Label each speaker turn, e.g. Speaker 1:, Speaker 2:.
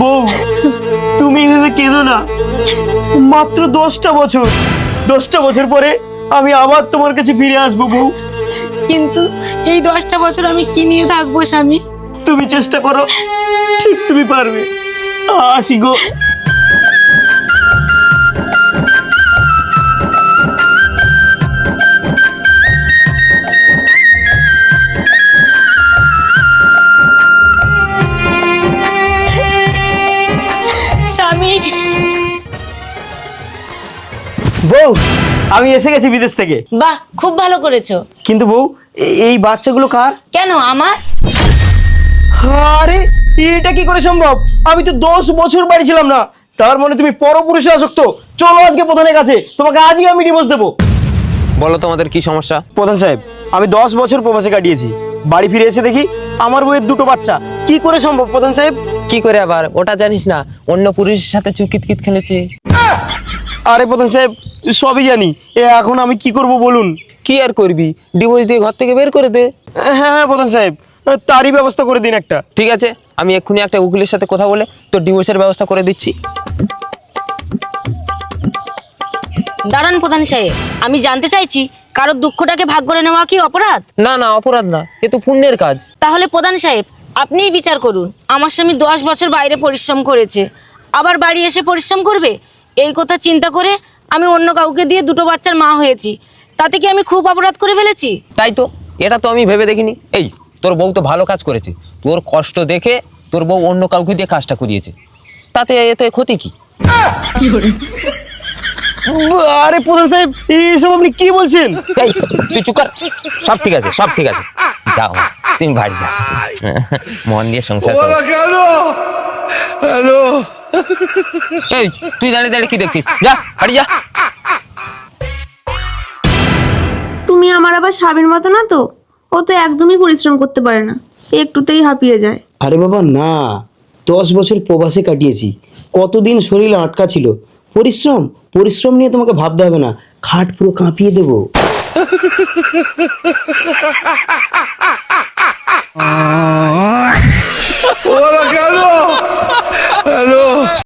Speaker 1: বউ, তুমি এভাবে কেঁদো না। মাত্র 10টা বছর, 10টা বছর পরে আমি আবার তোমার কাছে ফিরে আসবো বউ।
Speaker 2: কিন্তু এই 10টা বছর আমি কি নিয়ে থাকবো স্বামী?
Speaker 1: তুমি চেষ্টা করো, ঠিক তুমি পারবে। আসি গো।
Speaker 2: স্বামী,
Speaker 1: বউ, আমি এসে গেছি বিদেশ থেকে।
Speaker 2: বাহ, খুব ভালো করেছো।
Speaker 1: কিন্তু বউ, এই বাচ্চাগুলো কার?
Speaker 2: কেন আমার?
Speaker 1: আরে এটা কি করে সম্ভব? আমি তো 10 বছর বাড়ি ছিলাম না। তার মানে তুমি পরপুরুষে আসক্ত। চলো আজকে প্রধানের কাছে, তোমাকে আজই আমি ডিভোর্স দেবো।
Speaker 3: বলো তোমাদের কি সমস্যা?
Speaker 1: প্রধান সাহেব, আমি 10 বছর প্রবাসে কাটিয়েছি। বাড়ি ফিরে এসে দেখি আমার বউয়ের 2টো বাচ্চা। কি করে সম্ভব প্রধান সাহেব?
Speaker 3: কি করে আবার? ওটা জানিস না অন্য পুরুষের সাথে চুকিতকিত খেলেছে?
Speaker 1: আরে প্রধান সাহেব, সবই জানি। এখন আমি কি করব বলুন?
Speaker 3: কি আর করবি, ডিভোর্স দিয়ে ঘর থেকে বের করে দে।
Speaker 1: হ্যাঁ হ্যাঁ প্রধান সাহেব, তারই ব্যবস্থা করে দিন একটা।
Speaker 3: ঠিক আছে, আমি এক্ষুনি একটা উকিলের সাথে কথা বলে তোর ডিভোর্সের ব্যবস্থা করে দিচ্ছি।
Speaker 2: দাঁড়ান প্রধান সাহেব, আমি জানতে চাইছি, কারোর দুঃখটাকে ভাগ করে নেওয়া কি অপরাধ?
Speaker 3: না না, অপরাধ না, এ তো পুণ্যের কাজ।
Speaker 2: তাহলে প্রধান সাহেব, আপনিই বিচার করুন। আমার স্বামী 10 বছর বাইরে পরিশ্রম করেছে, আবার বাড়ি এসে পরিশ্রম করবে, এই কথা চিন্তা করে আমি অন্য কাউকে দিয়ে 2টো বাচ্চার মা হয়েছি। তাতে কি আমি খুব অপরাধ করে ফেলেছি?
Speaker 3: তাই তো, এটা তো আমি ভেবে দেখিনি। এই তোর বউ তো ভালো কাজ করেছে, তোর কষ্ট দেখে তোর বউ অন্য কাউকে দিয়ে কাজটা করিয়েছে, তাতে এতে ক্ষতি কি?
Speaker 1: আরে প্রধান সাহেব, এইসব আপনি কি বলছেন?
Speaker 3: এই তুই চুপ কর। সব ঠিক আছে, সব ঠিক আছে, যাও তুমি বাড়ি যাও, মন দিয়ে সংসার করো। এই তুই দাঁড়িয়ে দাঁড়িয়ে কি দেখছিস? যা বাড়ি যা।
Speaker 4: তুমি আমার আবার স্বামীর মতো না তো, ও তো একদমই পরিশ্রম করতে পারে না, একটুতেই হাঁপিয়ে যায়।
Speaker 1: আরে বাবা না, 10 বছর প্রবাসে কাটিয়েছি, কতদিন শরীর আটকা ছিল। পরিশ্রম পরিশ্রম নিয়ে তোমাকে ভাবতে হবে না, খাট পুরো কাঁপিয়ে দেবো।